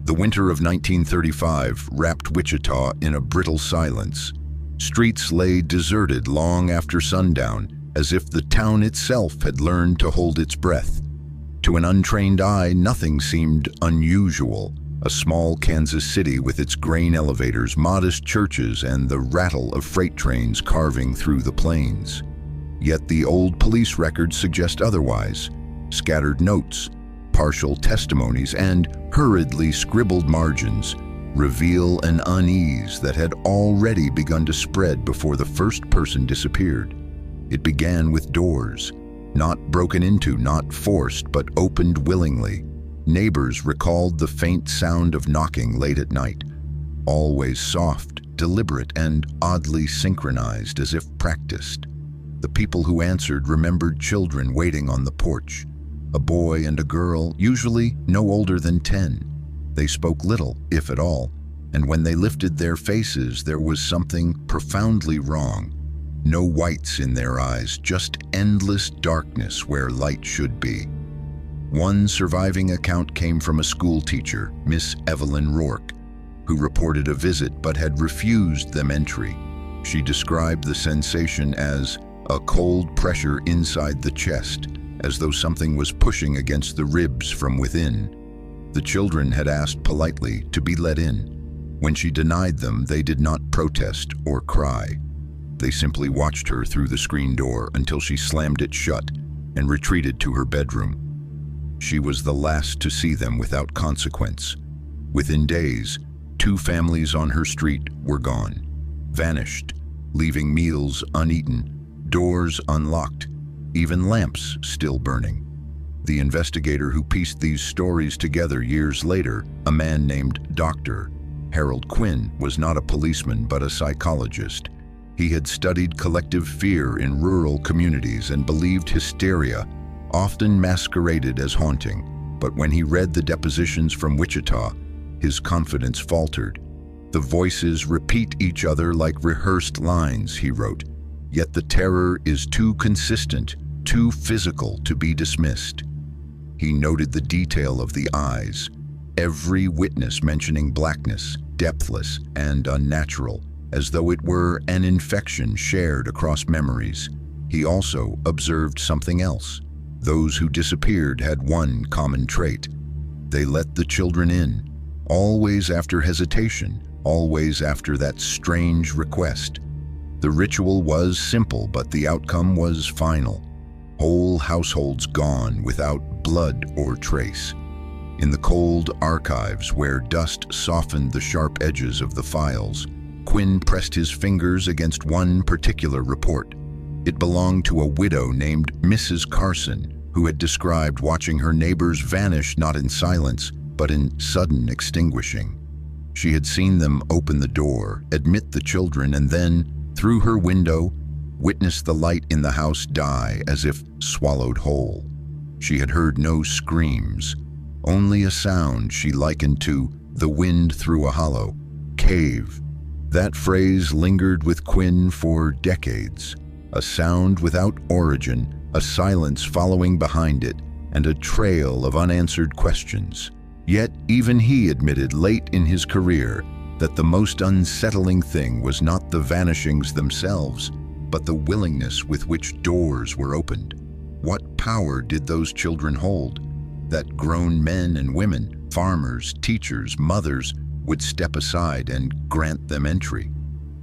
The winter of 1935 wrapped Wichita in a brittle silence. Streets lay deserted long after sundown, as if the town itself had learned to hold its breath. To an untrained eye, nothing seemed unusual. A small Kansas city with its grain elevators, modest churches, and the rattle of freight trains carving through the plains. Yet the old police records suggest otherwise. Scattered notes, partial testimonies, and hurriedly scribbled margins reveal an unease that had already begun to spread before the first person disappeared. It began with doors, not broken into, not forced, but opened willingly. Neighbors recalled the faint sound of knocking late at night, always soft, deliberate, and oddly synchronized as if practiced. The people who answered remembered children waiting on the porch, a boy and a girl, usually no older than 10. They spoke little, if at all, and when they lifted their faces, there was something profoundly wrong. No whites in their eyes, just endless darkness where light should be. One surviving account came from a school teacher, Miss Evelyn Rourke, who reported a visit but had refused them entry. She described the sensation as a cold pressure inside the chest, as though something was pushing against the ribs from within. The children had asked politely to be let in. When she denied them, they did not protest or cry. They simply watched her through the screen door until she slammed it shut and retreated to her bedroom. She was the last to see them without consequence. Within days, 2 families on her street were gone, vanished, leaving meals uneaten, doors unlocked, even lamps still burning. The investigator who pieced these stories together years later, a man named Dr. Harold Quinn, was not a policeman but a psychologist. He had studied collective fear in rural communities and believed hysteria often masqueraded as haunting. But when he read the depositions from Wichita, his confidence faltered. The voices repeat each other like rehearsed lines, he wrote, yet the terror is too consistent, too physical to be dismissed. He noted the detail of the eyes, every witness mentioning blackness, depthless and unnatural, as though it were an infection shared across memories. He also observed something else. Those who disappeared had one common trait. They let the children in, always after hesitation, always after that strange request. The ritual was simple, but the outcome was final. Whole households gone without blood or trace. In the cold archives where dust softened the sharp edges of the files, Quinn pressed his fingers against one particular report. It belonged to a widow named Mrs. Carson, who had described watching her neighbors vanish not in silence, but in sudden extinguishing. She had seen them open the door, admit the children, and then, through her window, witness the light in the house die as if swallowed whole. She had heard no screams, only a sound she likened to the wind through a hollow cave. That phrase lingered with Quinn for decades. A sound without origin, a silence following behind it, and a trail of unanswered questions. Yet even he admitted late in his career that the most unsettling thing was not the vanishings themselves, but the willingness with which doors were opened. What power did those children hold, that grown men and women, farmers, teachers, mothers, would step aside and grant them entry?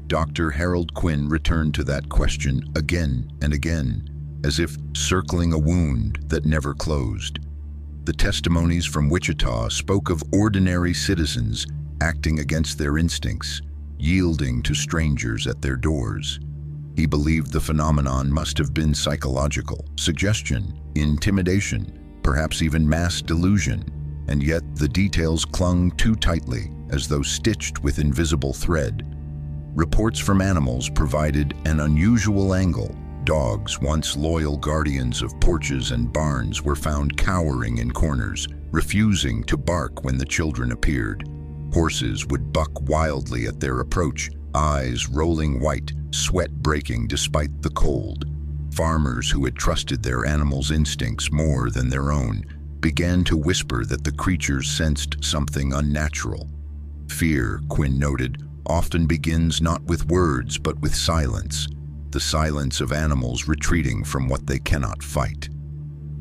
Dr. Harold Quinn returned to that question again and again, as if circling a wound that never closed. The testimonies from Wichita spoke of ordinary citizens acting against their instincts, yielding to strangers at their doors. He believed the phenomenon must have been psychological, suggestion, intimidation, perhaps even mass delusion, and yet the details clung too tightly, as though stitched with invisible thread. Reports from animals provided an unusual angle. Dogs, once loyal guardians of porches and barns, were found cowering in corners, refusing to bark when the children appeared. Horses would buck wildly at their approach, eyes rolling white, sweat breaking despite the cold. Farmers who had trusted their animals' instincts more than their own began to whisper that the creatures sensed something unnatural. Fear, Quinn noted, often begins not with words but with silence, the silence of animals retreating from what they cannot fight.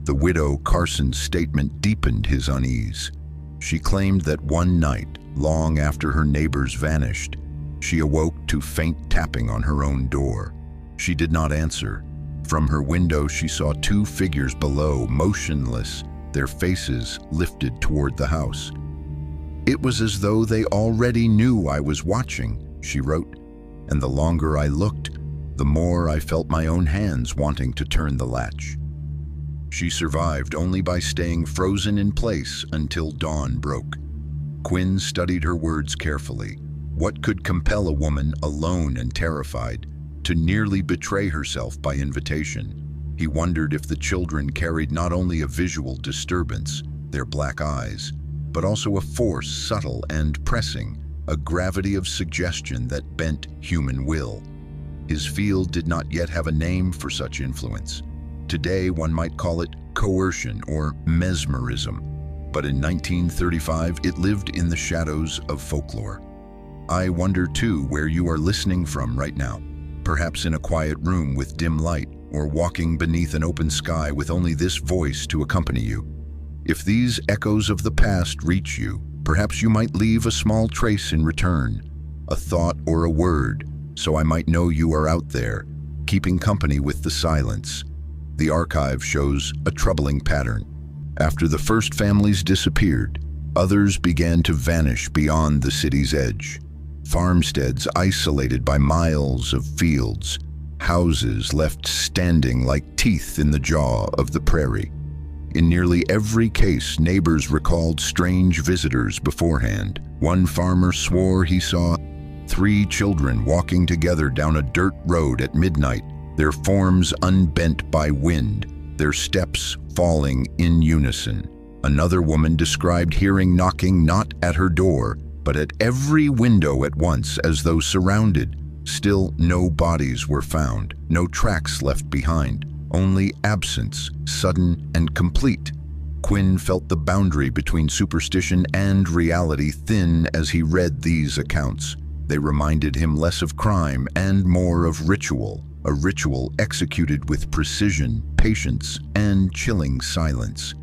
The widow Carson's statement deepened his unease. She claimed that one night, long after her neighbors vanished, she awoke to faint tapping on her own door. She did not answer. From her window she saw two figures below, motionless, their faces lifted toward the house. "It was as though they already knew I was watching," she wrote, "and the longer I looked, the more I felt my own hands wanting to turn the latch." She survived only by staying frozen in place until dawn broke. Quinn studied her words carefully. What could compel a woman, alone and terrified, to nearly betray herself by invitation? He wondered if the children carried not only a visual disturbance, their black eyes, but also a force subtle and pressing, a gravity of suggestion that bent human will. His field did not yet have a name for such influence. Today, one might call it coercion or mesmerism, but in 1935, it lived in the shadows of folklore. I wonder, too, where you are listening from right now, perhaps in a quiet room with dim light, or walking beneath an open sky with only this voice to accompany you. If these echoes of the past reach you, perhaps you might leave a small trace in return, a thought or a word, so I might know you are out there, keeping company with the silence. The archive shows a troubling pattern. After the first families disappeared, others began to vanish beyond the city's edge. Farmsteads isolated by miles of fields, houses left standing like teeth in the jaw of the prairie. In nearly every case, neighbors recalled strange visitors beforehand. One farmer swore he saw 3 children walking together down a dirt road at midnight, their forms unbent by wind, their steps falling in unison. Another woman described hearing knocking not at her door, but at every window at once, as though surrounded. Still, no bodies were found, no tracks left behind, only absence, sudden and complete. Quinn felt the boundary between superstition and reality thin as he read these accounts. They reminded him less of crime and more of ritual, a ritual executed with precision, patience, and chilling silence.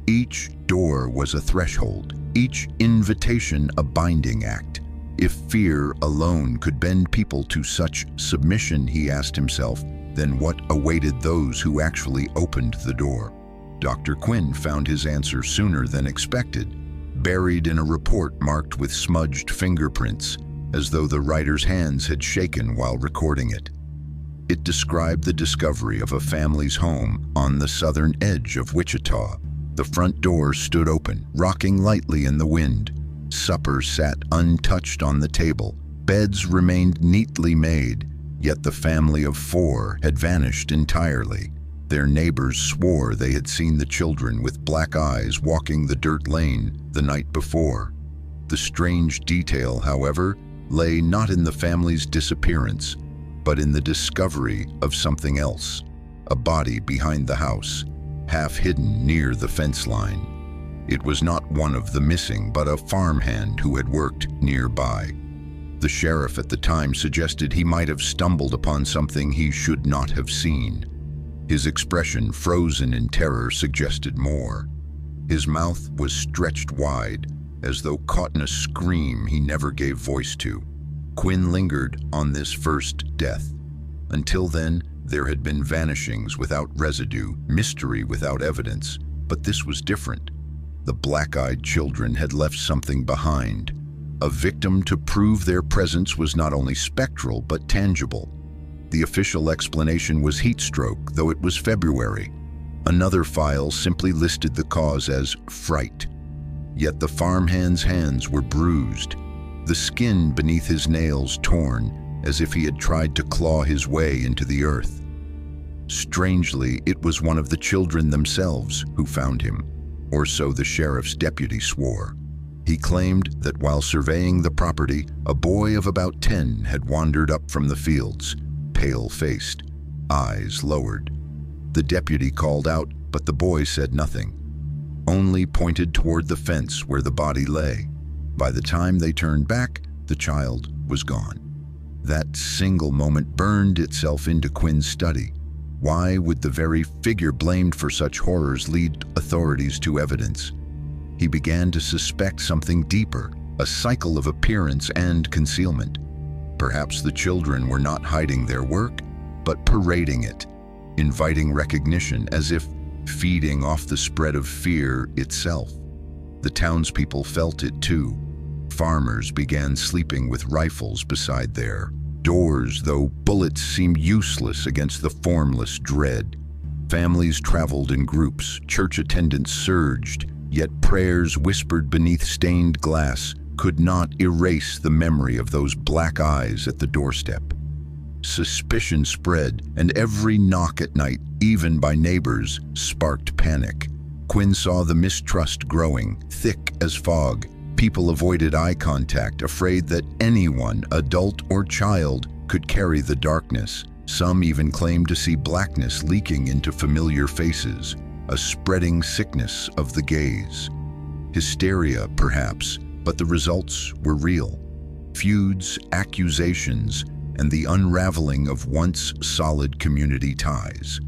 Each door was a threshold, each invitation a binding act. If fear alone could bend people to such submission, he asked himself, then what awaited those who actually opened the door? Dr. Quinn found his answer sooner than expected, buried in a report marked with smudged fingerprints, as though the writer's hands had shaken while recording it. It described the discovery of a family's home on the southern edge of Wichita. The front door stood open, rocking lightly in the wind. Supper sat untouched on the table. Beds remained neatly made, yet the family of 4 had vanished entirely. Their neighbors swore they had seen the children with black eyes walking the dirt lane the night before. The strange detail, however, lay not in the family's disappearance, but in the discovery of something else, a body behind the house, half hidden near the fence line. It was not one of the missing, but a farmhand who had worked nearby. The sheriff at the time suggested he might have stumbled upon something he should not have seen. His expression, frozen in terror, suggested more. His mouth was stretched wide, as though caught in a scream he never gave voice to. Quinn lingered on this first death. Until then, there had been vanishings without residue, mystery without evidence, but this was different. The Black-Eyed Children had left something behind. A victim to prove their presence was not only spectral but tangible. The official explanation was heat stroke, though it was February. Another file simply listed the cause as fright. Yet the farmhand's hands were bruised, the skin beneath his nails torn, as if he had tried to claw his way into the earth. Strangely, it was one of the children themselves who found him, or so the sheriff's deputy swore. He claimed that while surveying the property, a boy of about 10 had wandered up from the fields, pale-faced, eyes lowered. The deputy called out, but the boy said nothing. only pointed toward the fence where the body lay. By the time they turned back, the child was gone. That single moment burned itself into Quinn's study. Why would the very figure blamed for such horrors lead authorities to evidence? He began to suspect something deeper, a cycle of appearance and concealment. Perhaps the children were not hiding their work, but parading it, inviting recognition as if feeding off the spread of fear itself. The townspeople felt it too. Farmers began sleeping with rifles beside their doors, though bullets seemed useless against the formless dread. Families traveled in groups, church attendance surged, yet prayers whispered beneath stained glass could not erase the memory of those black eyes at the doorstep. Suspicion spread, and every knock at night, even by neighbors, sparked panic. Quinn saw the mistrust growing, thick as fog. People avoided eye contact, afraid that anyone, adult or child, could carry the darkness. Some even claimed to see blackness leaking into familiar faces, a spreading sickness of the gaze. Hysteria, perhaps, but the results were real. Feuds, accusations, and the unraveling of once solid community ties.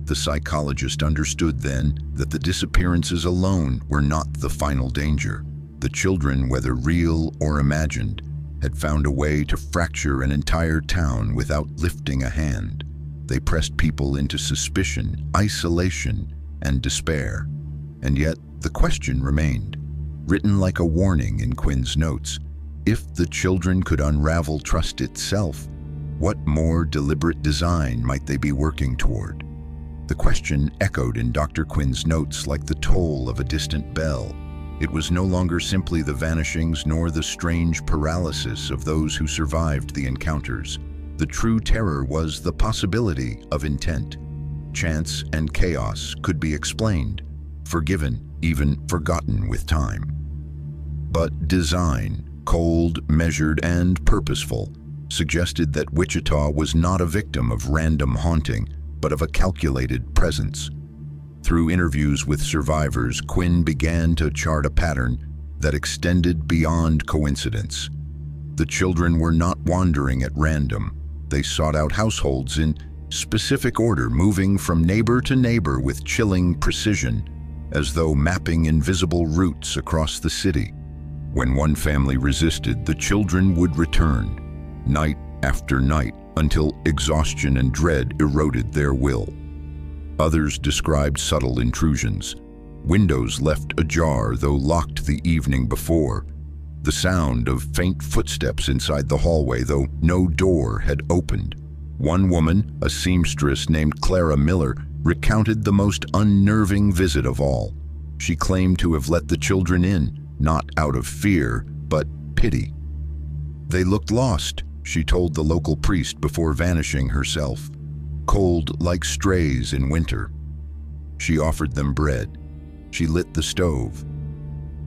The psychologist understood then that the disappearances alone were not the final danger. The children, whether real or imagined, had found a way to fracture an entire town without lifting a hand. They pressed people into suspicion, isolation, and despair. And yet, the question remained, written like a warning in Quinn's notes. If the children could unravel trust itself, what more deliberate design might they be working toward? The question echoed in Dr. Quinn's notes like the toll of a distant bell. It was no longer simply the vanishings nor the strange paralysis of those who survived the encounters. The true terror was the possibility of intent. Chance and chaos could be explained, forgiven, even forgotten with time. But design, cold, measured, and purposeful, suggested that Wichita was not a victim of random haunting, but of a calculated presence. Through interviews with survivors, Quinn began to chart a pattern that extended beyond coincidence. The children were not wandering at random. They sought out households in specific order, moving from neighbor to neighbor with chilling precision, as though mapping invisible routes across the city. When one family resisted, the children would return, night after night, until exhaustion and dread eroded their will. Others described subtle intrusions. Windows left ajar, though locked the evening before. The sound of faint footsteps inside the hallway, though no door had opened. One woman, a seamstress named Clara Miller, recounted the most unnerving visit of all. She claimed to have let the children in, not out of fear, but pity. They looked lost, she told the local priest before vanishing herself, cold like strays in winter. She offered them bread. She lit the stove.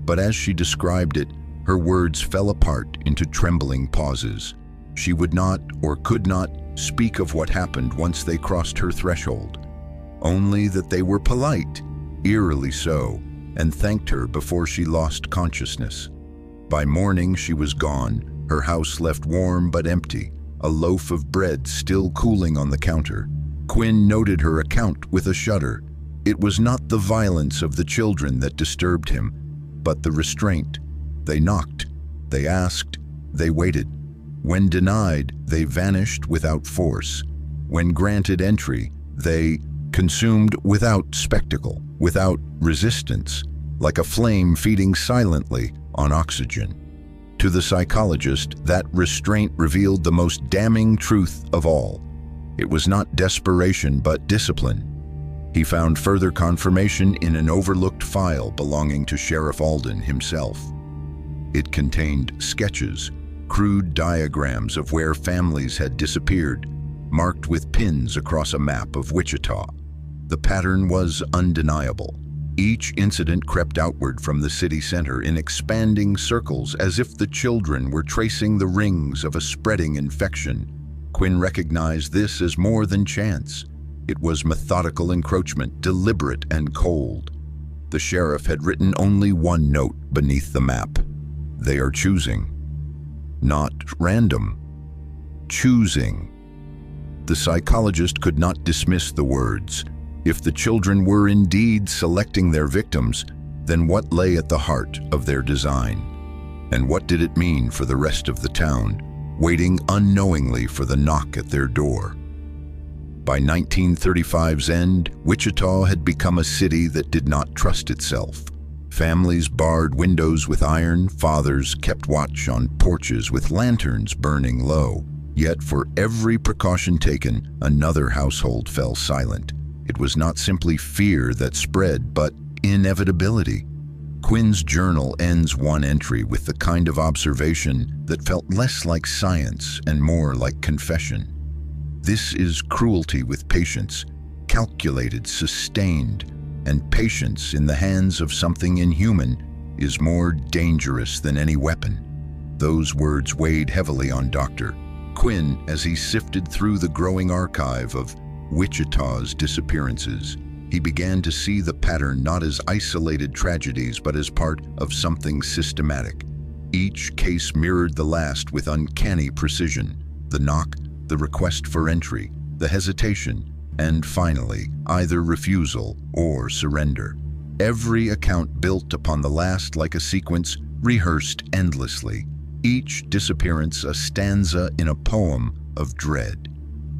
But as she described it, her words fell apart into trembling pauses. She would not or could not speak of what happened once they crossed her threshold. Only that they were polite, eerily so, and thanked her before she lost consciousness. By morning she was gone, her house left warm but empty, a loaf of bread still cooling on the counter. Quinn noted her account with a shudder. It was not the violence of the children that disturbed him, but the restraint. They knocked, they asked, they waited. When denied, they vanished without force. When granted entry, they consumed without spectacle, without resistance, like a flame feeding silently on oxygen. To the psychologist, that restraint revealed the most damning truth of all. It was not desperation, but discipline. He found further confirmation in an overlooked file belonging to Sheriff Alden himself. It contained sketches, crude diagrams of where families had disappeared, marked with pins across a map of Wichita. The pattern was undeniable. Each incident crept outward from the city center in expanding circles as if the children were tracing the rings of a spreading infection. Quinn recognized this as more than chance. It was methodical encroachment, deliberate and cold. The sheriff had written only one note beneath the map. They are choosing. Not random. Choosing. The psychologist could not dismiss the words. If the children were indeed selecting their victims, then what lay at the heart of their design? And what did it mean for the rest of the town, waiting unknowingly for the knock at their door? By 1935's end, Wichita had become a city that did not trust itself. Families barred windows with iron, fathers kept watch on porches with lanterns burning low. Yet for every precaution taken, another household fell silent. It was not simply fear that spread, but inevitability. Quinn's journal ends one entry with the kind of observation that felt less like science and more like confession. This is cruelty with patience, calculated, sustained, and patience in the hands of something inhuman is more dangerous than any weapon. Those words weighed heavily on Dr. Quinn as he sifted through the growing archive of Wichita's disappearances. He began to see the pattern not as isolated tragedies but as part of something systematic. Each case mirrored the last with uncanny precision. The knock, the request for entry, the hesitation, and finally, either refusal or surrender. Every account built upon the last like a sequence rehearsed endlessly. Each disappearance a stanza in a poem of dread.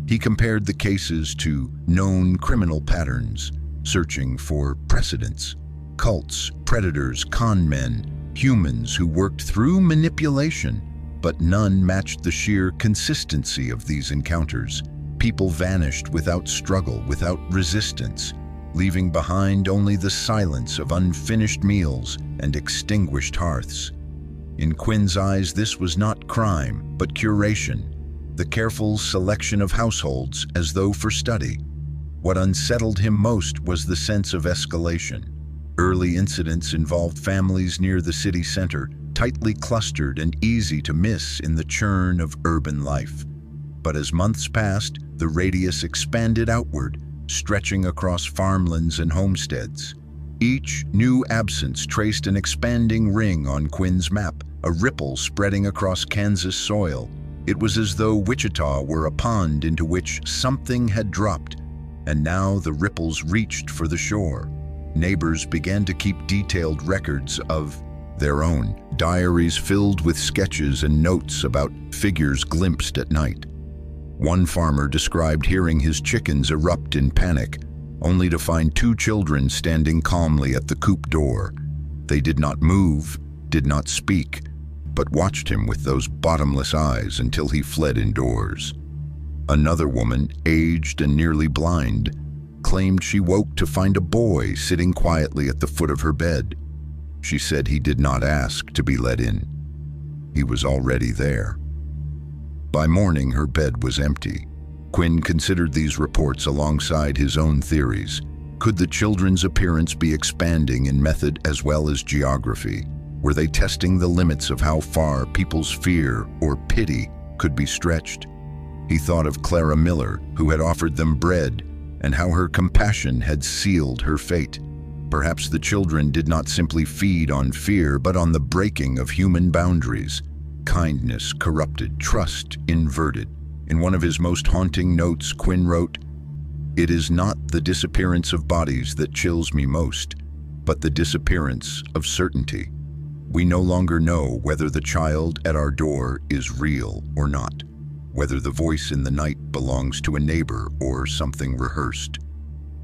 He compared the cases to known criminal patterns, searching for precedents. Cults, predators, con men, humans who worked through manipulation, but none matched the sheer consistency of these encounters. People vanished without struggle, without resistance, leaving behind only the silence of unfinished meals and extinguished hearths. In Quinn's eyes, this was not crime, but curation, the careful selection of households as though for study. What unsettled him most was the sense of escalation. Early incidents involved families near the city center, tightly clustered and easy to miss in the churn of urban life. But as months passed, the radius expanded outward, stretching across farmlands and homesteads. Each new absence traced an expanding ring on Quinn's map, a ripple spreading across Kansas soil. It was as though Wichita were a pond into which something had dropped, and now the ripples reached for the shore. Neighbors began to keep detailed records of their own, diaries filled with sketches and notes about figures glimpsed at night. One farmer described hearing his chickens erupt in panic, only to find two children standing calmly at the coop door. They did not move, did not speak, but watched him with those bottomless eyes until he fled indoors. Another woman, aged and nearly blind, claimed she woke to find a boy sitting quietly at the foot of her bed. She said he did not ask to be let in. He was already there. By morning, her bed was empty. Quinn considered these reports alongside his own theories. Could the children's appearance be expanding in method as well as geography? Were they testing the limits of how far people's fear or pity could be stretched? He thought of Clara Miller, who had offered them bread, and how her compassion had sealed her fate. Perhaps the children did not simply feed on fear, but on the breaking of human boundaries. Kindness corrupted, trust inverted. In one of his most haunting notes, Quinn wrote, "It is not the disappearance of bodies that chills me most, but the disappearance of certainty. We no longer know whether the child at our door is real or not, whether the voice in the night belongs to a neighbor or something rehearsed."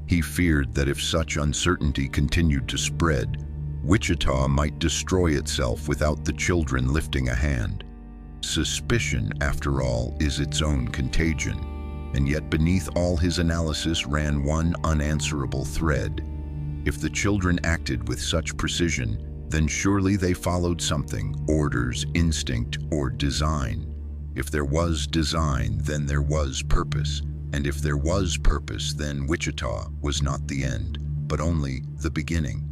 He feared that if such uncertainty continued to spread, Wichita might destroy itself without the children lifting a hand. Suspicion, after all, is its own contagion, and yet beneath all his analysis ran one unanswerable thread. If the children acted with such precision, then surely they followed something, orders, instinct, or design. If there was design, then there was purpose. And if there was purpose, then Wichita was not the end, but only the beginning.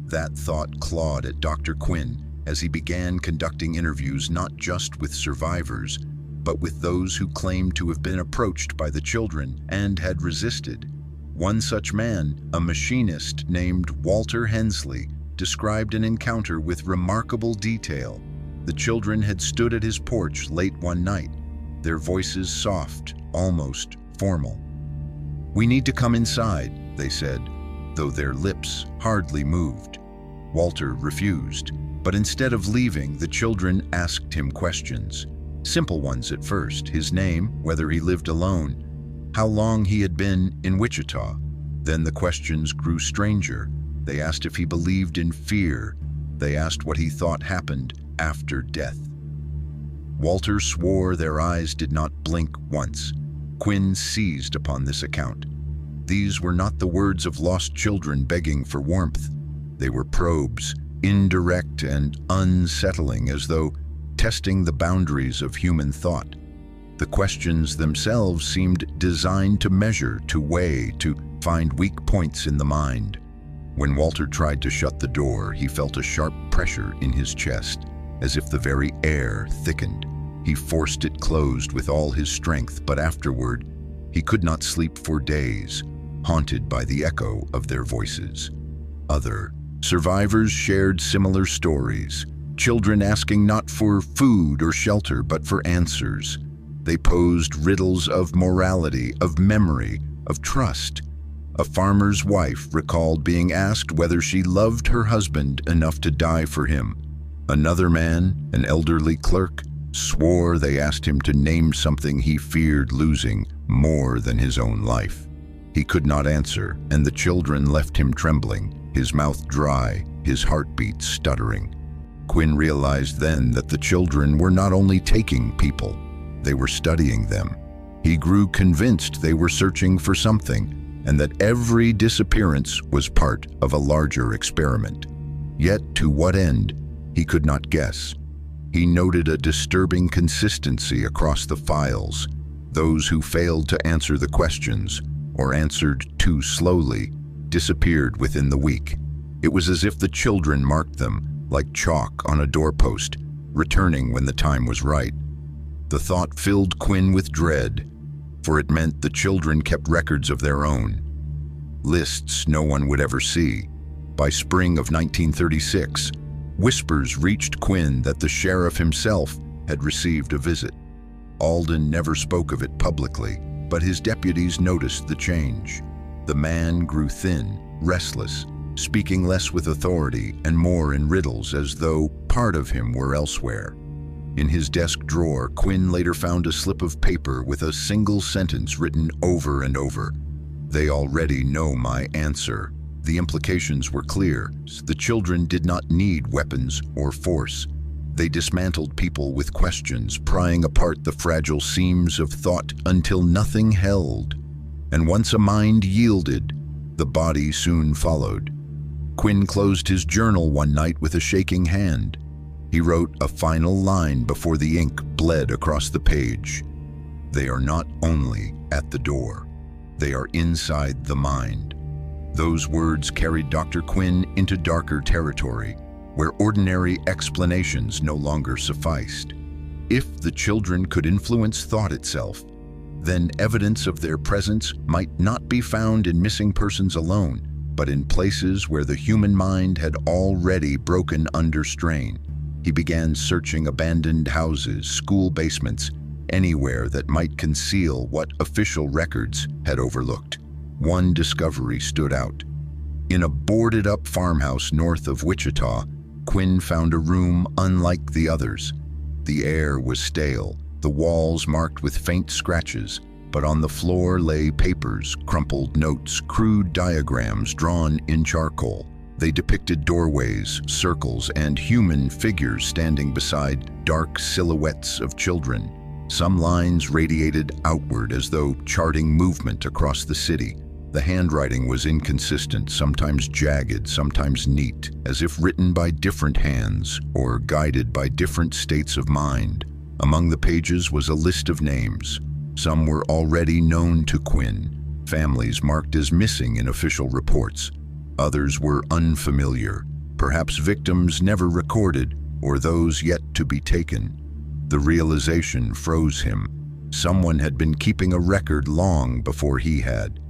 That thought clawed at Dr. Quinn as he began conducting interviews not just with survivors, but with those who claimed to have been approached by the children and had resisted. One such man, a machinist named Walter Hensley, described an encounter with remarkable detail. The children had stood at his porch late one night, their voices soft, almost formal. "We need to come inside," they said, though their lips hardly moved. Walter refused, but instead of leaving, the children asked him questions. Simple ones at first: his name, whether he lived alone, how long he had been in Wichita. Then the questions grew stranger. They asked if he believed in fear. They asked what he thought happened after death. Walter swore their eyes did not blink once. Quinn seized upon this account. These were not the words of lost children begging for warmth. They were probes, indirect and unsettling, as though testing the boundaries of human thought. The questions themselves seemed designed to measure, to weigh, to find weak points in the mind. When Walter tried to shut the door, he felt a sharp pressure in his chest, as if the very air thickened. He forced it closed with all his strength, but afterward, he could not sleep for days, haunted by the echo of their voices. Other survivors shared similar stories, children asking not for food or shelter, but for answers. They posed riddles of morality, of memory, of trust. A farmer's wife recalled being asked whether she loved her husband enough to die for him. Another man, an elderly clerk, swore they asked him to name something he feared losing more than his own life. He could not answer, and the children left him trembling, his mouth dry, his heartbeat stuttering. Quinn realized then that the children were not only taking people, they were studying them. He grew convinced they were searching for something, and that every disappearance was part of a larger experiment. Yet to what end, he could not guess. He noted a disturbing consistency across the files. Those who failed to answer the questions, or answered too slowly, disappeared within the week. It was as if the children marked them, like chalk on a doorpost, returning when the time was right. The thought filled Quinn with dread, for it meant the children kept records of their own. Lists no one would ever see. By spring of 1936, whispers reached Quinn that the sheriff himself had received a visit. Alden never spoke of it publicly, but his deputies noticed the change. The man grew thin, restless, speaking less with authority and more in riddles, as though part of him were elsewhere. In his desk drawer, Quinn later found a slip of paper with a single sentence written over and over. "They already know my answer." The implications were clear. The children did not need weapons or force. They dismantled people with questions, prying apart the fragile seams of thought until nothing held. And once a mind yielded, the body soon followed. Quinn closed his journal one night with a shaking hand. He wrote a final line before the ink bled across the page. "They are not only at the door, they are inside the mind." Those words carried Dr. Quinn into darker territory, where ordinary explanations no longer sufficed. If the children could influence thought itself, then evidence of their presence might not be found in missing persons alone, but in places where the human mind had already broken under strain. He began searching abandoned houses, school basements, anywhere that might conceal what official records had overlooked. One discovery stood out. In a boarded-up farmhouse north of Wichita, Quinn found a room unlike the others. The air was stale, the walls marked with faint scratches, but on the floor lay papers, crumpled notes, crude diagrams drawn in charcoal. They depicted doorways, circles, and human figures standing beside dark silhouettes of children. Some lines radiated outward as though charting movement across the city. The handwriting was inconsistent, sometimes jagged, sometimes neat, as if written by different hands or guided by different states of mind. Among the pages was a list of names. Some were already known to Quinn, families marked as missing in official reports. Others were unfamiliar, perhaps victims never recorded or those yet to be taken. The realization froze him. Someone had been keeping a record long before he had.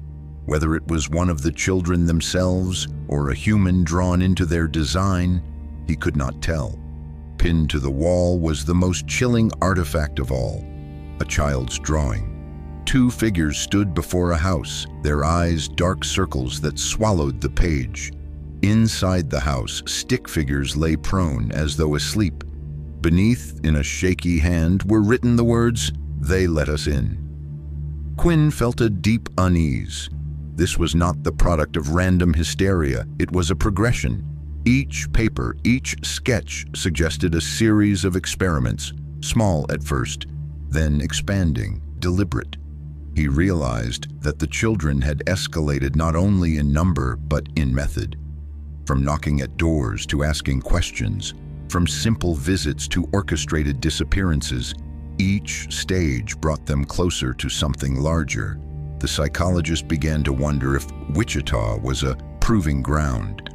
Whether it was one of the children themselves or a human drawn into their design, he could not tell. Pinned to the wall was the most chilling artifact of all, a child's drawing. Two figures stood before a house, their eyes dark circles that swallowed the page. Inside the house, stick figures lay prone as though asleep. Beneath, in a shaky hand, were written the words, "They let us in." Quinn felt a deep unease. This was not the product of random hysteria, it was a progression. Each paper, each sketch suggested a series of experiments, small at first, then expanding, deliberate. He realized that the children had escalated not only in number but in method. From knocking at doors to asking questions, from simple visits to orchestrated disappearances, each stage brought them closer to something larger. The psychologist began to wonder if Wichita was a proving ground,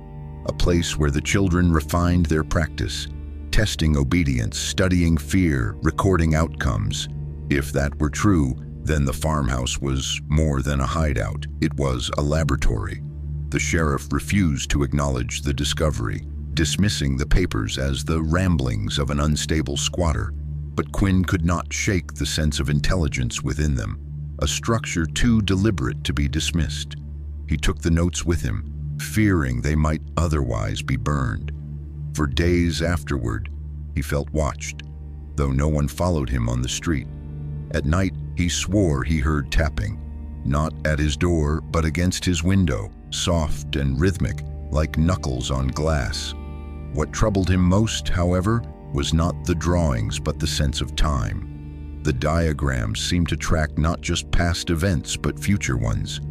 a place where the children refined their practice, testing obedience, studying fear, recording outcomes. If that were true, then the farmhouse was more than a hideout. It was a laboratory. The sheriff refused to acknowledge the discovery, dismissing the papers as the ramblings of an unstable squatter. But Quinn could not shake the sense of intelligence within them, a structure too deliberate to be dismissed. He took the notes with him, fearing they might otherwise be burned. For days afterward, he felt watched, though no one followed him on the street. At night, he swore he heard tapping, not at his door, but against his window, soft and rhythmic, like knuckles on glass. What troubled him most, however, was not the drawings, but the sense of time. The diagrams seemed to track not just past events, but future ones.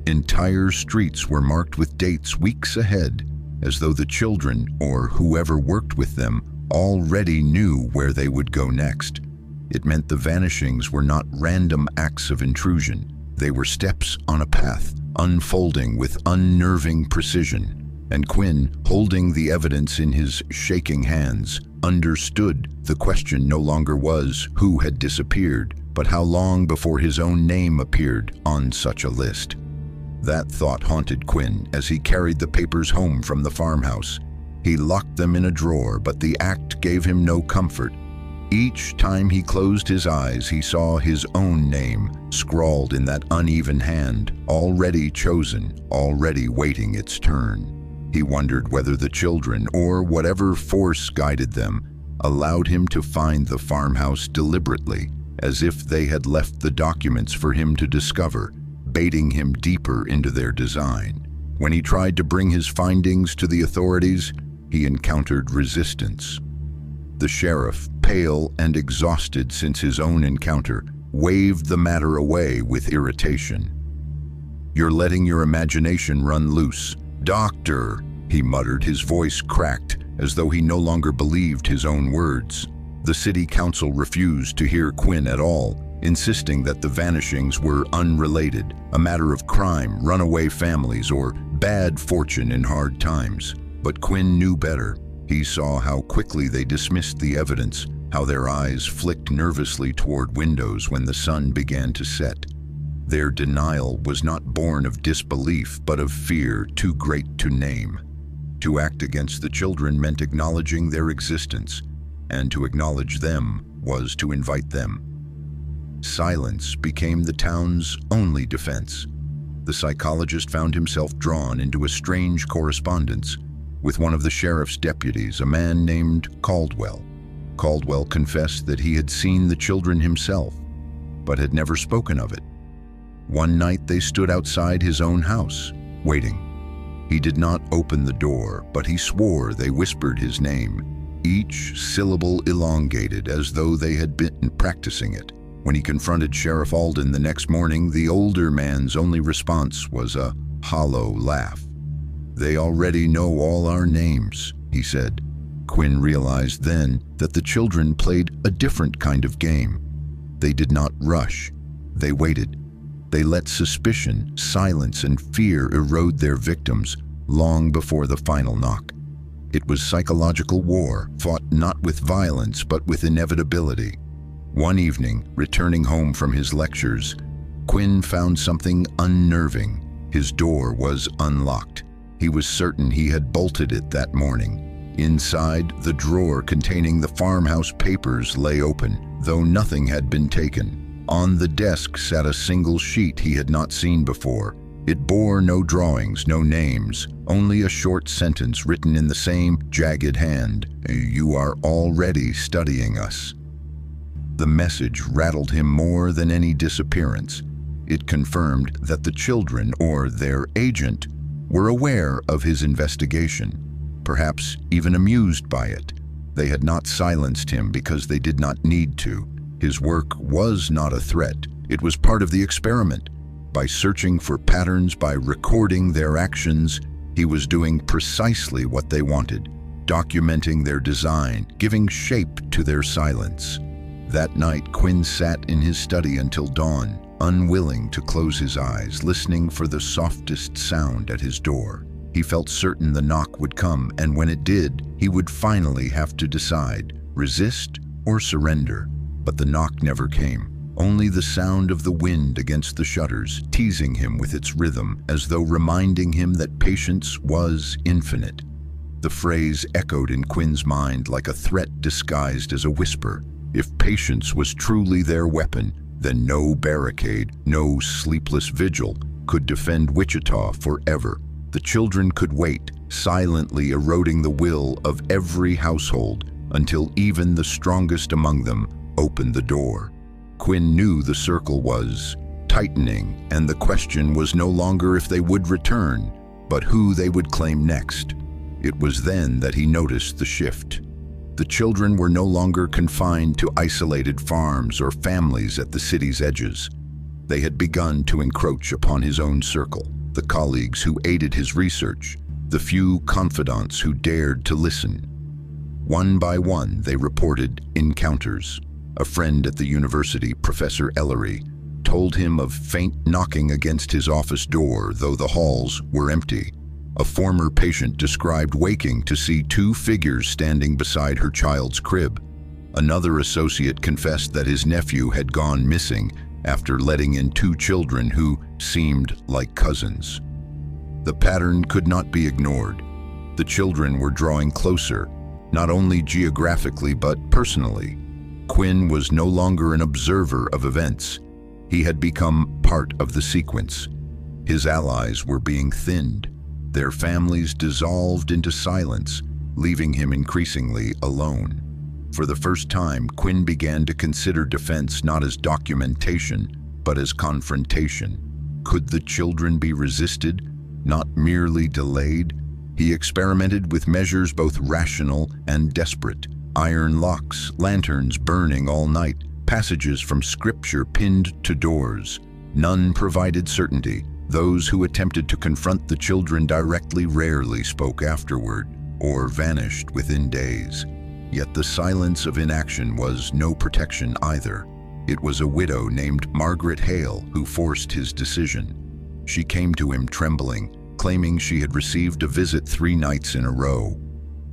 Entire streets were marked with dates weeks ahead, as though the children, or whoever worked with them, already knew where they would go next. It meant the vanishings were not random acts of intrusion. They were steps on a path, unfolding with unnerving precision. And Quinn, holding the evidence in his shaking hands, understood the question no longer was who had disappeared, but how long before his own name appeared on such a list. That thought haunted Quinn as he carried the papers home from the farmhouse. He locked them in a drawer, but the act gave him no comfort. Each time he closed his eyes, he saw his own name scrawled in that uneven hand, already chosen, already waiting its turn. He wondered whether the children, or whatever force guided them, allowed him to find the farmhouse deliberately, as if they had left the documents for him to discover, baiting him deeper into their design. When he tried to bring his findings to the authorities, he encountered resistance. The sheriff, pale and exhausted since his own encounter, waved the matter away with irritation. "You're letting your imagination run loose. Doctor," he muttered, his voice cracked, as though he no longer believed his own words. The city council refused to hear Quinn at all, insisting that the vanishings were unrelated, a matter of crime, runaway families, or bad fortune in hard times. But Quinn knew better. He saw how quickly they dismissed the evidence, how their eyes flicked nervously toward windows when the sun began to set. Their denial was not born of disbelief, but of fear too great to name. To act against the children meant acknowledging their existence, and to acknowledge them was to invite them. Silence became the town's only defense. The psychologist found himself drawn into a strange correspondence with one of the sheriff's deputies, a man named Caldwell. Caldwell confessed that he had seen the children himself, but had never spoken of it. One night they stood outside his own house, waiting. He did not open the door, but he swore they whispered his name, each syllable elongated as though they had been practicing it. When he confronted Sheriff Alden the next morning, the older man's only response was a hollow laugh. "They already know all our names," he said. Quinn realized then that the children played a different kind of game. They did not rush. They waited. They let suspicion, silence, and fear erode their victims long before the final knock. It was psychological war, fought not with violence but with inevitability. One evening, returning home from his lectures, Quinn found something unnerving. His door was unlocked. He was certain he had bolted it that morning. Inside, the drawer containing the farmhouse papers lay open, though nothing had been taken. On the desk sat a single sheet he had not seen before. It bore no drawings, no names, only a short sentence written in the same jagged hand. "You are already studying us." The message rattled him more than any disappearance. It confirmed that the children, or their agent, were aware of his investigation, perhaps even amused by it. They had not silenced him because they did not need to. His work was not a threat. It was part of the experiment. By searching for patterns, by recording their actions, he was doing precisely what they wanted, documenting their design, giving shape to their silence. That night, Quinn sat in his study until dawn, unwilling to close his eyes, listening for the softest sound at his door. He felt certain the knock would come, and when it did, he would finally have to decide, resist or surrender. But the knock never came. Only the sound of the wind against the shutters, teasing him with its rhythm, as though reminding him that patience was infinite. The phrase echoed in Quinn's mind like a threat disguised as a whisper. If patience was truly their weapon, then no barricade, no sleepless vigil could defend Wichita forever. The children could wait, silently eroding the will of every household until even the strongest among them opened the door. Quinn knew the circle was tightening, and the question was no longer if they would return, but who they would claim next. It was then that he noticed the shift. The children were no longer confined to isolated farms or families at the city's edges. They had begun to encroach upon his own circle, the colleagues who aided his research, the few confidants who dared to listen. One by one, they reported encounters. A friend at the university, Professor Ellery, told him of faint knocking against his office door, though the halls were empty. A former patient described waking to see two figures standing beside her child's crib. Another associate confessed that his nephew had gone missing after letting in two children who seemed like cousins. The pattern could not be ignored. The children were drawing closer, not only geographically but personally. Quinn was no longer an observer of events. He had become part of the sequence. His allies were being thinned. Their families dissolved into silence, leaving him increasingly alone. For the first time, Quinn began to consider defense not as documentation, but as confrontation. Could the children be resisted, not merely delayed? He experimented with measures both rational and desperate. Iron locks, lanterns burning all night, passages from scripture pinned to doors. None provided certainty. Those who attempted to confront the children directly rarely spoke afterward, or vanished within days. Yet the silence of inaction was no protection either. It was a widow named Margaret Hale who forced his decision. She came to him trembling, claiming she had received a visit 3 nights in a row.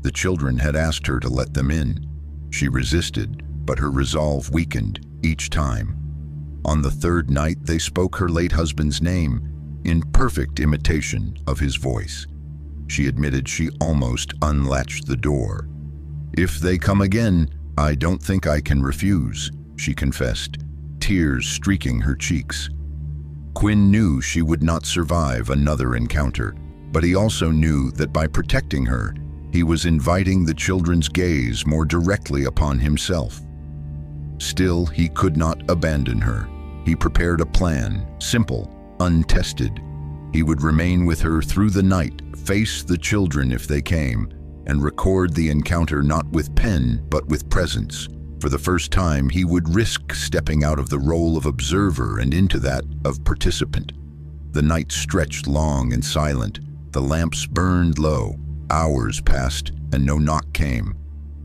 The children had asked her to let them in. She resisted, but her resolve weakened each time. On the 3rd night, they spoke her late husband's name, in perfect imitation of his voice. She admitted she almost unlatched the door. "If they come again, I don't think I can refuse," she confessed, tears streaking her cheeks. Quinn knew she would not survive another encounter, but he also knew that by protecting her, he was inviting the children's gaze more directly upon himself. Still, he could not abandon her. He prepared a plan, simple, untested. He would remain with her through the night, face the children if they came, and record the encounter not with pen, but with presence. For the first time, he would risk stepping out of the role of observer and into that of participant. The night stretched long and silent. The lamps burned low. Hours passed, and no knock came.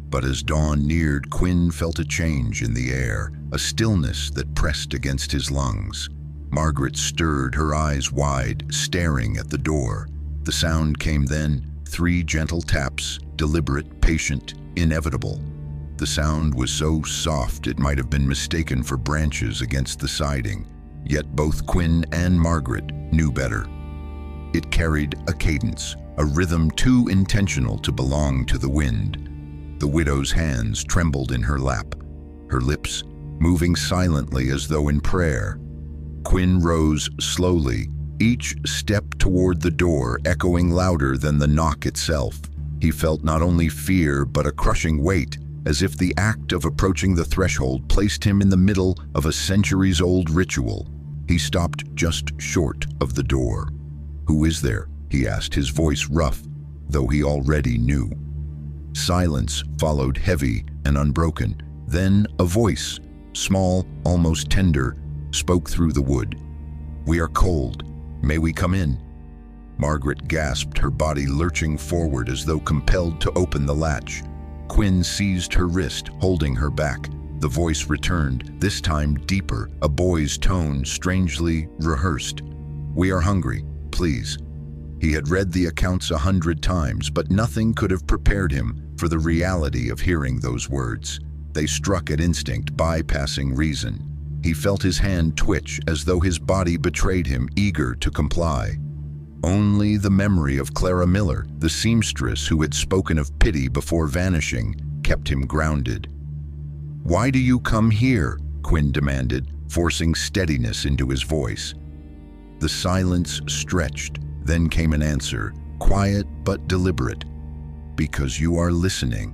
But as dawn neared, Quinn felt a change in the air, a stillness that pressed against his lungs. Margaret stirred, her eyes wide, staring at the door. The sound came then, 3 gentle taps, deliberate, patient, inevitable. The sound was so soft it might have been mistaken for branches against the siding. Yet both Quinn and Margaret knew better. It carried a cadence, a rhythm too intentional to belong to the wind. The widow's hands trembled in her lap, her lips moving silently as though in prayer. Quinn rose slowly, each step toward the door echoing louder than the knock itself. He felt not only fear but a crushing weight, as if the act of approaching the threshold placed him in the middle of a centuries-old ritual. He stopped just short of the door. "Who is there?" he asked, his voice rough, though he already knew. Silence followed, heavy and unbroken. Then a voice, small, almost tender, spoke through the wood. "We are cold. May we come in?" Margaret gasped, her body lurching forward as though compelled to open the latch. Quinn seized her wrist, holding her back. The voice returned, this time deeper, a boy's tone strangely rehearsed. "We are hungry, please." He had read the accounts 100 times, but nothing could have prepared him for the reality of hearing those words. They struck at instinct, bypassing reason. He felt his hand twitch as though his body betrayed him, eager to comply. Only the memory of Clara Miller, the seamstress who had spoken of pity before vanishing, kept him grounded. "Why do you come here?" Quinn demanded, forcing steadiness into his voice. The silence stretched, then came an answer, quiet but deliberate. "Because you are listening."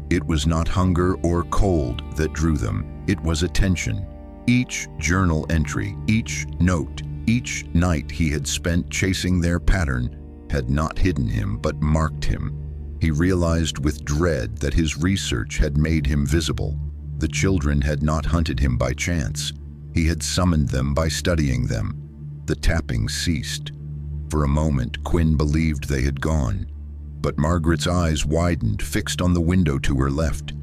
It was not hunger or cold that drew them, it was attention. Each journal entry, each note, each night he had spent chasing their pattern had not hidden him but marked him. He realized with dread that his research had made him visible. The children had not hunted him by chance. He had summoned them by studying them. The tapping ceased. For a moment, Quinn believed they had gone. But Margaret's eyes widened, fixed on the window to her left.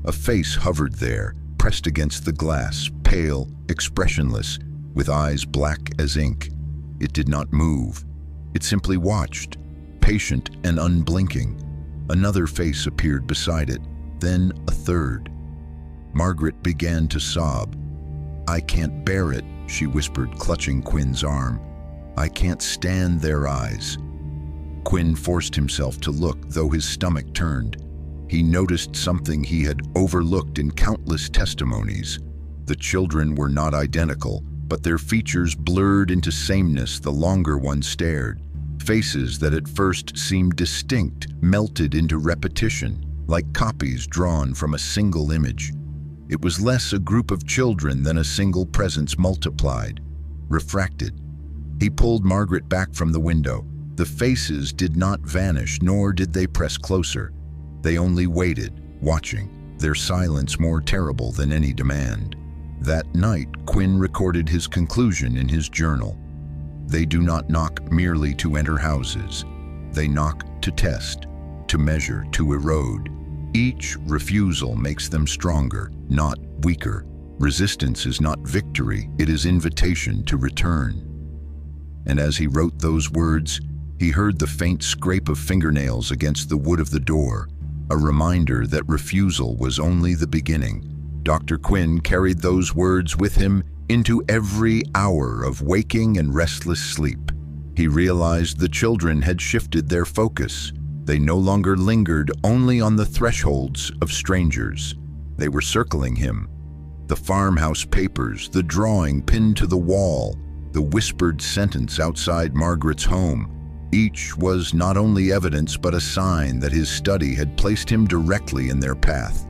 A face hovered there, pressed against the glass, pale, expressionless, with eyes black as ink. It did not move. It simply watched, patient and unblinking. Another face appeared beside it, then a third. Margaret began to sob. "I can't bear it," she whispered, clutching Quinn's arm. "I can't stand their eyes." Quinn forced himself to look, though his stomach turned. He noticed something he had overlooked in countless testimonies. The children were not identical, but their features blurred into sameness the longer one stared. Faces that at first seemed distinct melted into repetition, like copies drawn from a single image. It was less a group of children than a single presence multiplied, refracted. He pulled Margaret back from the window. The faces did not vanish, nor did they press closer. They only waited, watching, their silence more terrible than any demand. That night, Quinn recorded his conclusion in his journal. They do not knock merely to enter houses. They knock to test, to measure, to erode. Each refusal makes them stronger, not weaker. Resistance is not victory, it is invitation to return. And as he wrote those words, he heard the faint scrape of fingernails against the wood of the door, a reminder that refusal was only the beginning. Dr. Quinn carried those words with him into every hour of waking and restless sleep. He realized the children had shifted their focus. They no longer lingered only on the thresholds of strangers. They were circling him. The farmhouse papers, the drawing pinned to the wall, the whispered sentence outside Margaret's home. Each was not only evidence but a sign that his study had placed him directly in their path.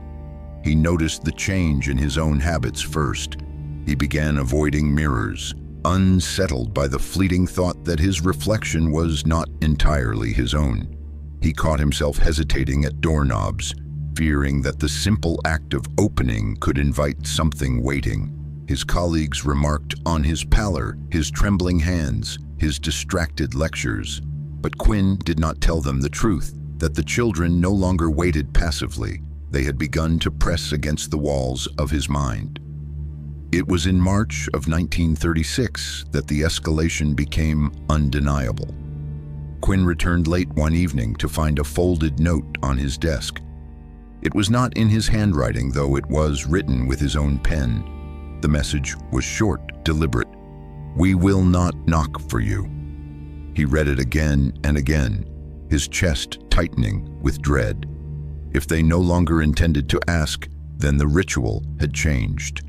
He noticed the change in his own habits first. He began avoiding mirrors, unsettled by the fleeting thought that his reflection was not entirely his own. He caught himself hesitating at doorknobs, fearing that the simple act of opening could invite something waiting. His colleagues remarked on his pallor, his trembling hands, his distracted lectures. But Quinn did not tell them the truth, that the children no longer waited passively. They had begun to press against the walls of his mind. It was in March of 1936 that the escalation became undeniable. Quinn returned late one evening to find a folded note on his desk. It was not in his handwriting, though it was written with his own pen. The message was short, deliberate. "We will not knock for you." He read it again and again, his chest tightening with dread. If they no longer intended to ask, then the ritual had changed.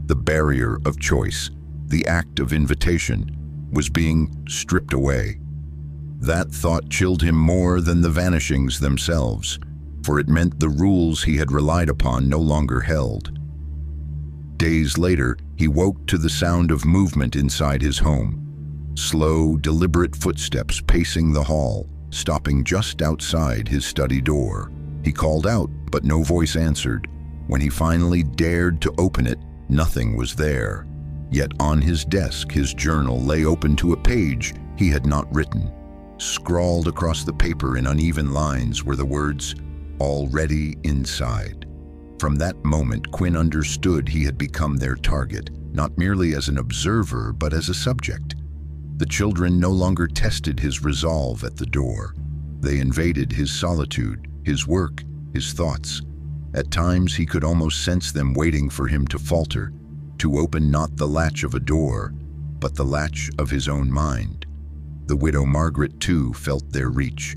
The barrier of choice, the act of invitation, was being stripped away. That thought chilled him more than the vanishings themselves, for it meant the rules he had relied upon no longer held. Days later, he woke to the sound of movement inside his home. Slow, deliberate footsteps pacing the hall, stopping just outside his study door. He called out, but no voice answered. When he finally dared to open it, nothing was there. Yet on his desk, his journal lay open to a page he had not written. Scrawled across the paper in uneven lines were the words, "Already inside." From that moment, Quinn understood he had become their target, not merely as an observer, but as a subject. The children no longer tested his resolve at the door. They invaded his solitude, his work, his thoughts. At times, he could almost sense them waiting for him to falter, to open not the latch of a door, but the latch of his own mind. The widow Margaret, too, felt their reach.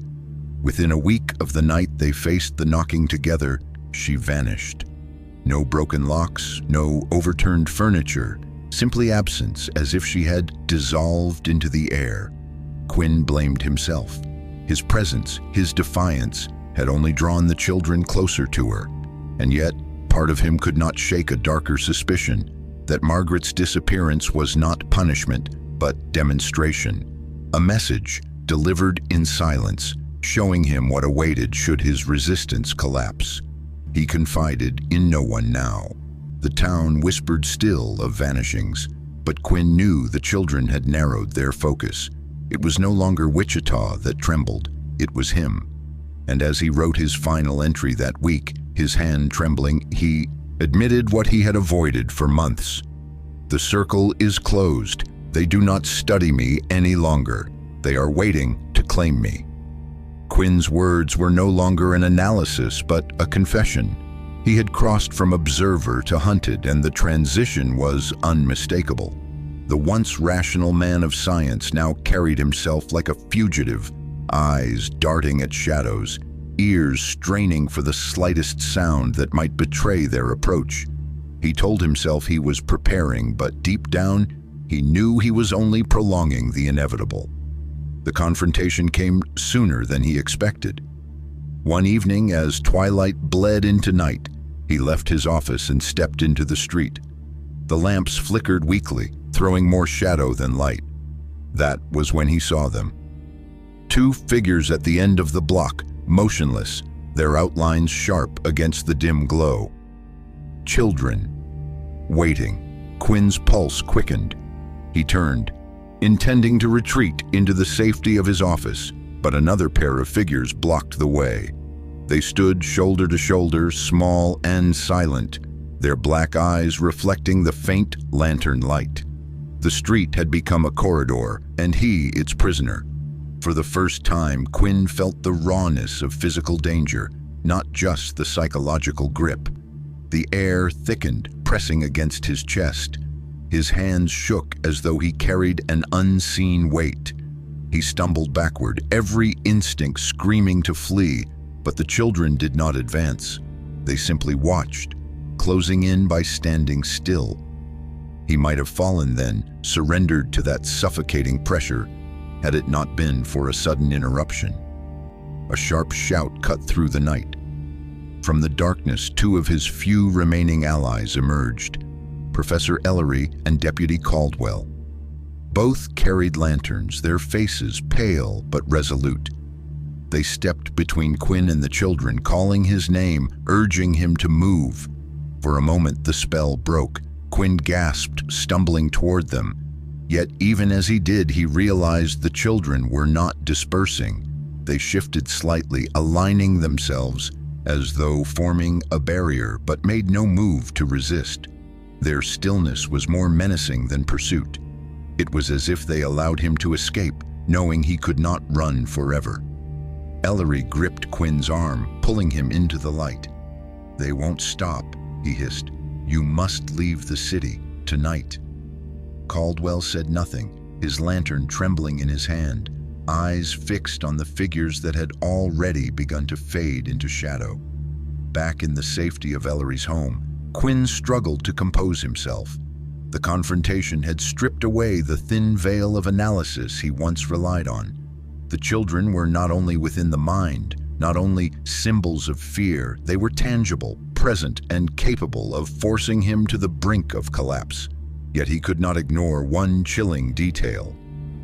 Within a week of the night they faced the knocking together, she vanished. No broken locks, no overturned furniture, simply absence, as if she had dissolved into the air. Quinn blamed himself. His presence, his defiance, had only drawn the children closer to her. And yet, part of him could not shake a darker suspicion that Margaret's disappearance was not punishment, but demonstration. A message delivered in silence, showing him what awaited should his resistance collapse. He confided in no one now. The town whispered still of vanishings, but Quinn knew the children had narrowed their focus. It was no longer Wichita that trembled, it was him. And as he wrote his final entry that week, his hand trembling, he admitted what he had avoided for months. "The circle is closed. They do not study me any longer. They are waiting to claim me." Quinn's words were no longer an analysis, but a confession. He had crossed from observer to hunted, and the transition was unmistakable. The once rational man of science now carried himself like a fugitive, eyes darting at shadows, ears straining for the slightest sound that might betray their approach. He told himself he was preparing, but deep down, he knew he was only prolonging the inevitable. The confrontation came sooner than he expected. One evening, as twilight bled into night, he left his office and stepped into the street. The lamps flickered weakly, throwing more shadow than light. That was when he saw them. Two figures at the end of the block, motionless, their outlines sharp against the dim glow. Children, waiting. Quinn's pulse quickened. He turned, intending to retreat into the safety of his office, but another pair of figures blocked the way. They stood shoulder to shoulder, small and silent, their black eyes reflecting the faint lantern light. The street had become a corridor, and he its prisoner. For the first time, Quinn felt the rawness of physical danger, not just the psychological grip. The air thickened, pressing against his chest. His hands shook as though he carried an unseen weight. He stumbled backward, every instinct screaming to flee, but the children did not advance. They simply watched, closing in by standing still. He might have fallen then, surrendered to that suffocating pressure, had it not been for a sudden interruption. A sharp shout cut through the night. From the darkness, two of his few remaining allies emerged, Professor Ellery and Deputy Caldwell. Both carried lanterns, their faces pale but resolute. They stepped between Quinn and the children, calling his name, urging him to move. For a moment the spell broke. Quinn gasped, stumbling toward them. Yet even as he did, he realized the children were not dispersing. They shifted slightly, aligning themselves as though forming a barrier, but made no move to resist. Their stillness was more menacing than pursuit. It was as if they allowed him to escape, knowing he could not run forever. Ellery gripped Quinn's arm, pulling him into the light. "They won't stop," he hissed. "You must leave the city, tonight." Caldwell said nothing, his lantern trembling in his hand. eyes fixed on the figures that had already begun to fade into shadow. Back in the safety of Ellery's home, Quinn struggled to compose himself. The confrontation had stripped away the thin veil of analysis he once relied on. The children were not only within the mind, not only symbols of fear, they were tangible, present, and capable of forcing him to the brink of collapse. Yet he could not ignore one chilling detail.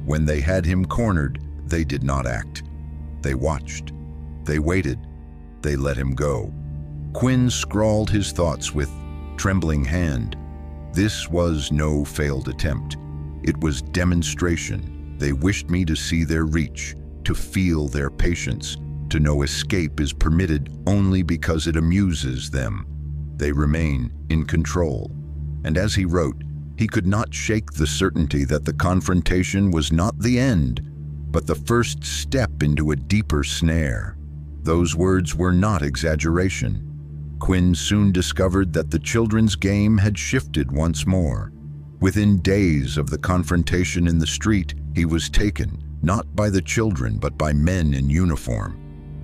When they had him cornered, they did not act. They watched. They waited. They let him go. Quinn scrawled his thoughts with trembling hand. This was no failed attempt. It was demonstration. They wished me to see their reach, to feel their patience, to know escape is permitted only because it amuses them. They remain in control. And as he wrote, he could not shake the certainty that the confrontation was not the end, but the first step into a deeper snare. Those words were not exaggeration. Quinn soon discovered that the children's game had shifted once more. Within days of the confrontation in the street, he was taken, not by the children but by men in uniform.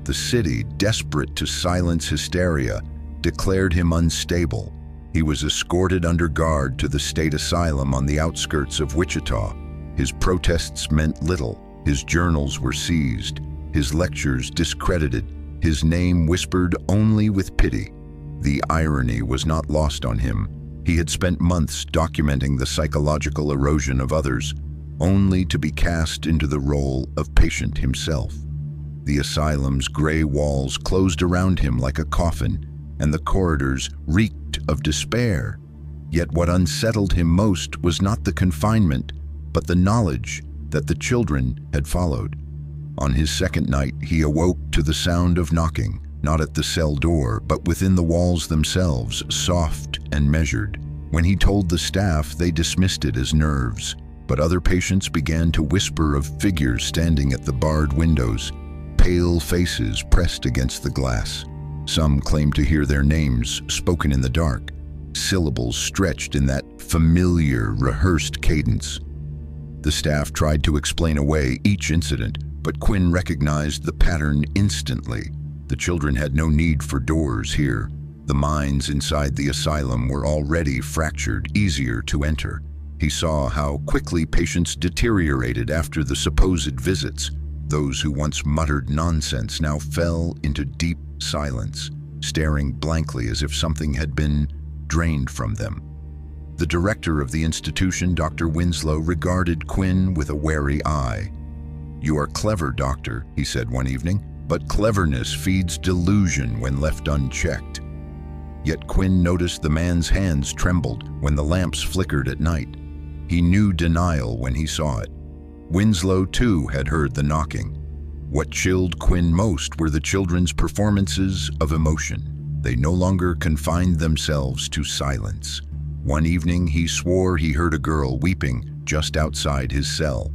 The city, desperate to silence hysteria, declared him unstable. He was escorted under guard to the state asylum on the outskirts of Wichita. His protests meant little. His journals were seized, his lectures discredited, his name whispered only with pity. The irony was not lost on him. He had spent months documenting the psychological erosion of others, only to be cast into the role of patient himself. The asylum's gray walls closed around him like a coffin, and the corridors reeked of despair. Yet what unsettled him most was not the confinement, but the knowledge that the children had followed. On his second night, he awoke to the sound of knocking, not at the cell door, but within the walls themselves, soft and measured. When he told the staff, they dismissed it as nerves, but other patients began to whisper of figures standing at the barred windows, pale faces pressed against the glass. Some claimed to hear their names spoken in the dark, syllables stretched in that familiar, rehearsed cadence. The staff tried to explain away each incident, but Quinn recognized the pattern instantly. The children had no need for doors here. The minds inside the asylum were already fractured, easier to enter. He saw how quickly patients deteriorated after the supposed visits. Those who once muttered nonsense now fell into deep silence, staring blankly as if something had been drained from them. The director of the institution, Dr. Winslow, regarded Quinn with a wary eye. "You are clever, doctor," he said one evening, "but cleverness feeds delusion when left unchecked." Yet Quinn noticed the man's hands trembled when the lamps flickered at night. He knew denial when he saw it. Winslow, too, had heard the knocking. What chilled Quinn most were the children's performances of emotion. They no longer confined themselves to silence. One evening, he swore he heard a girl weeping just outside his cell.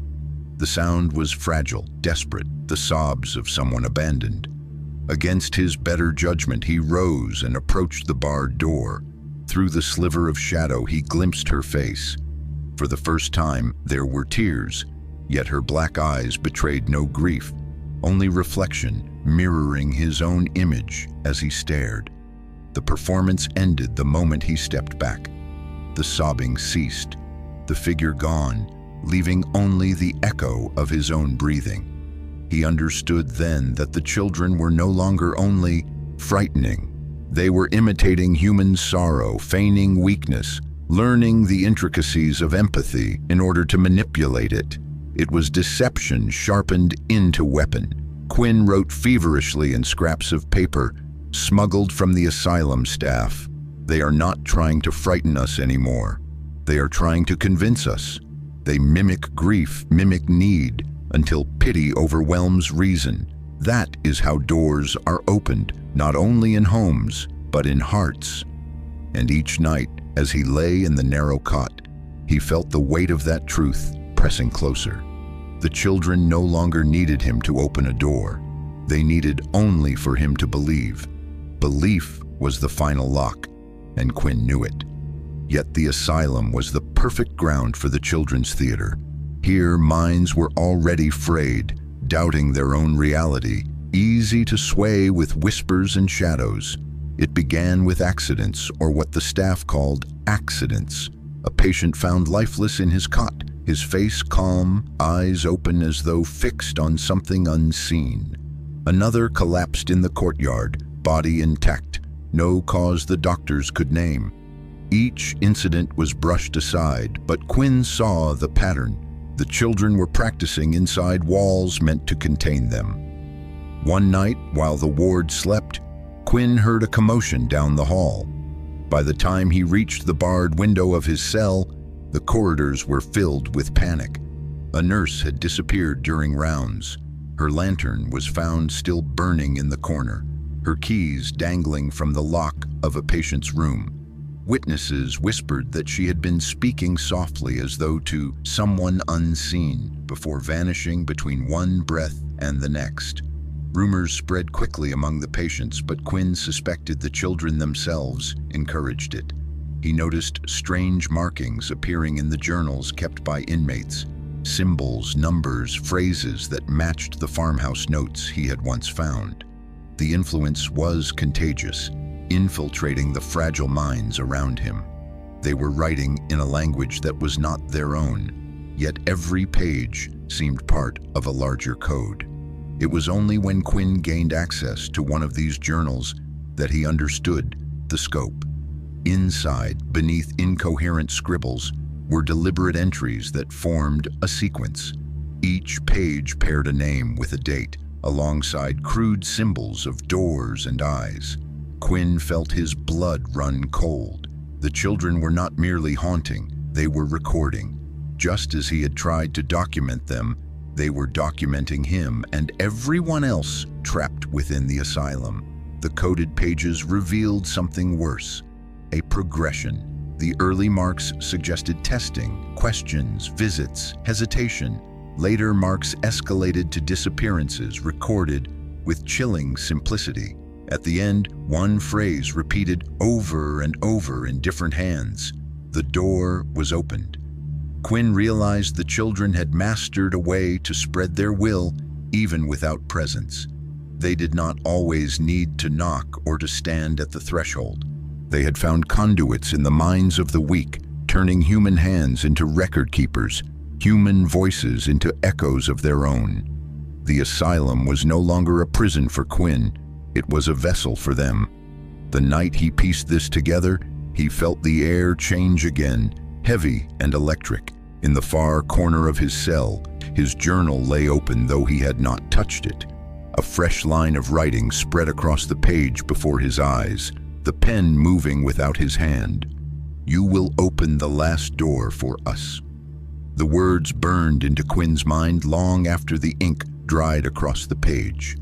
The sound was fragile, desperate, the sobs of someone abandoned. Against his better judgment, he rose and approached the barred door. Through the sliver of shadow, he glimpsed her face. For the first time, there were tears, yet her black eyes betrayed no grief, only reflection, mirroring his own image as he stared. The performance ended the moment he stepped back. The sobbing ceased, the figure gone, leaving only the echo of his own breathing. He understood then that the children were no longer only frightening. They were imitating human sorrow, feigning weakness, learning the intricacies of empathy in order to manipulate it. It was deception sharpened into weapon. Quinn wrote feverishly in scraps of paper, smuggled from the asylum staff. "They are not trying to frighten us anymore. They are trying to convince us. They mimic grief, mimic need, until pity overwhelms reason. That is how doors are opened, not only in homes, but in hearts." And each night, as he lay in the narrow cot, he felt the weight of that truth pressing closer. The children no longer needed him to open a door. They needed only for him to believe. Belief was the final lock, and Quinn knew it. Yet the asylum was the perfect ground for the children's theater. Here, minds were already frayed, doubting their own reality, easy to sway with whispers and shadows. It began with accidents, or what the staff called accidents. A patient found lifeless in his cot, his face calm, eyes open as though fixed on something unseen. Another collapsed in the courtyard, body intact, no cause the doctors could name. Each incident was brushed aside, but Quinn saw the pattern. The children were practicing inside walls meant to contain them. One night, while the ward slept, Quinn heard a commotion down the hall. By the time he reached the barred window of his cell, the corridors were filled with panic. A nurse had disappeared during rounds. Her lantern was found still burning in the corner, her keys dangling from the lock of a patient's room. Witnesses whispered that she had been speaking softly as though to someone unseen before vanishing between one breath and the next. Rumors spread quickly among the patients, but Quinn suspected the children themselves encouraged it. He noticed strange markings appearing in the journals kept by inmates, symbols, numbers, phrases that matched the farmhouse notes he had once found. The influence was contagious, infiltrating the fragile minds around him. They were writing in a language that was not their own, yet every page seemed part of a larger code. It was only when Quinn gained access to one of these journals that he understood the scope. Inside, beneath incoherent scribbles, were deliberate entries that formed a sequence. Each page paired a name with a date, alongside crude symbols of doors and eyes. Quinn felt his blood run cold. The children were not merely haunting, they were recording. Just as he had tried to document them, they were documenting him and everyone else trapped within the asylum. The coded pages revealed something worse, a progression. The early marks suggested testing, questions, visits, hesitation. Later marks escalated to disappearances recorded with chilling simplicity. At the end, one phrase repeated over and over in different hands. The door was opened. Quinn realized the children had mastered a way to spread their will even without presence. They did not always need to knock or to stand at the threshold. They had found conduits in the minds of the weak, turning human hands into record keepers, human voices into echoes of their own. The asylum was no longer a prison for Quinn, it was a vessel for them. The night he pieced this together, he felt the air change again, heavy and electric. In the far corner of his cell, his journal lay open though he had not touched it. A fresh line of writing spread across the page before his eyes, the pen moving without his hand. "You will open the last door for us." The words burned into Quinn's mind long after the ink dried across the page.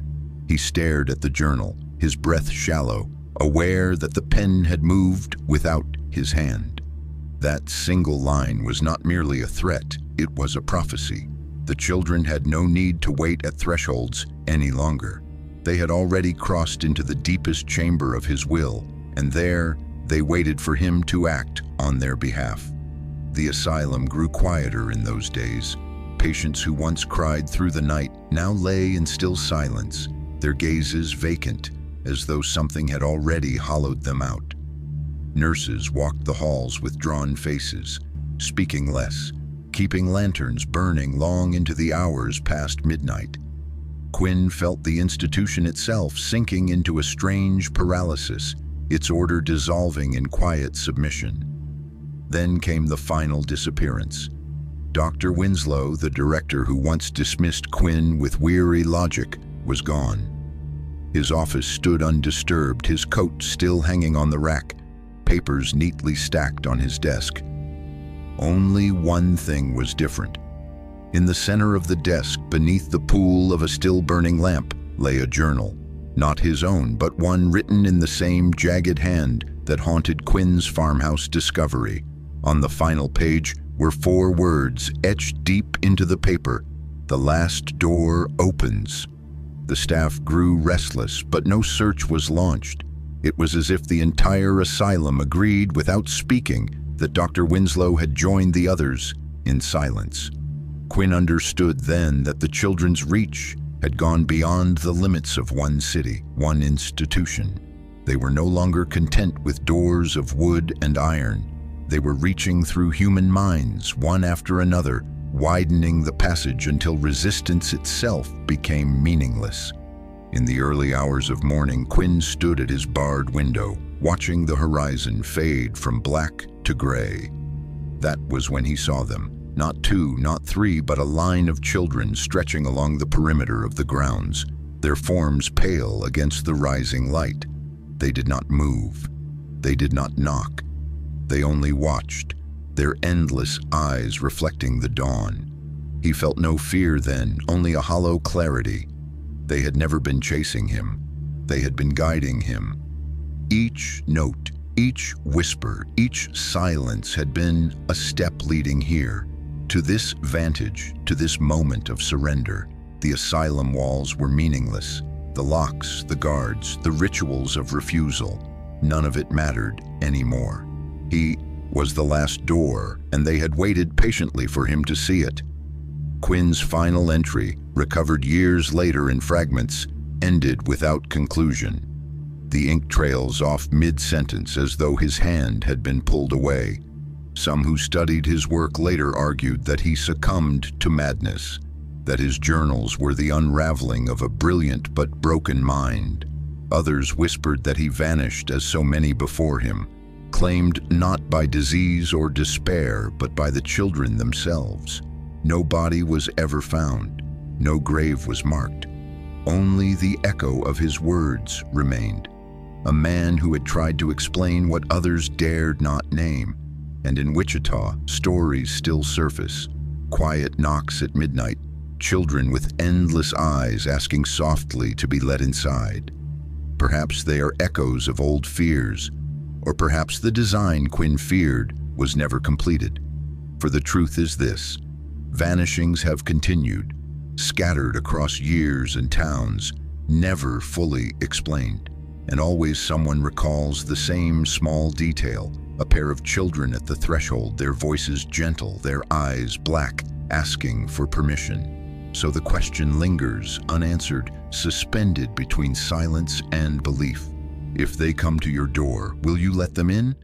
He stared at the journal, his breath shallow, aware that the pen had moved without his hand. That single line was not merely a threat, it was a prophecy. The children had no need to wait at thresholds any longer. They had already crossed into the deepest chamber of his will, and there they waited for him to act on their behalf. The asylum grew quieter in those days. Patients who once cried through the night now lay in still silence, their gazes vacant, as though something had already hollowed them out. Nurses walked the halls with drawn faces, speaking less, keeping lanterns burning long into the hours past midnight. Quinn felt the institution itself sinking into a strange paralysis, its order dissolving in quiet submission. Then came the final disappearance. Dr. Winslow, the director who once dismissed Quinn with weary logic, was gone. His office stood undisturbed, his coat still hanging on the rack, papers neatly stacked on his desk. Only one thing was different. In the center of the desk, beneath the pool of a still-burning lamp, lay a journal. Not his own, but one written in the same jagged hand that haunted Quinn's farmhouse discovery. On the final page were 4 words etched deep into the paper: "The last door opens." The staff grew restless, but no search was launched. It was as if the entire asylum agreed without speaking that Dr. Winslow had joined the others in silence. Quinn understood then that the children's reach had gone beyond the limits of one city, one institution. They were no longer content with doors of wood and iron. They were reaching through human minds, one after another, widening the passage until resistance itself became meaningless. In the early hours of morning, Quinn stood at his barred window, watching the horizon fade from black to gray. That was when he saw them. Not two, not three, but a line of children stretching along the perimeter of the grounds, their forms pale against the rising light. They did not move. They did not knock. They only watched, their endless eyes reflecting the dawn. He felt no fear then, only a hollow clarity. They had never been chasing him. They had been guiding him. Each note, each whisper, each silence had been a step leading here, to this vantage, to this moment of surrender. The asylum walls were meaningless. The locks, the guards, the rituals of refusal, none of it mattered anymore. He was the last door, and they had waited patiently for him to see it. Quinn's final entry, recovered years later in fragments, ended without conclusion. The ink trails off mid-sentence as though his hand had been pulled away. Some who studied his work later argued that he succumbed to madness, that his journals were the unraveling of a brilliant but broken mind. Others whispered that he vanished as so many before him, claimed not by disease or despair, but by the children themselves. No body was ever found. No grave was marked. Only the echo of his words remained. A man who had tried to explain what others dared not name. And in Wichita, stories still surface. Quiet knocks at midnight, children with endless eyes asking softly to be let inside. Perhaps they are echoes of old fears, or perhaps the design Quinn feared was never completed. For the truth is this: vanishings have continued, scattered across years and towns, never fully explained. And always someone recalls the same small detail, a pair of children at the threshold, their voices gentle, their eyes black, asking for permission. So the question lingers, unanswered, suspended between silence and belief. If they come to your door, will you let them in?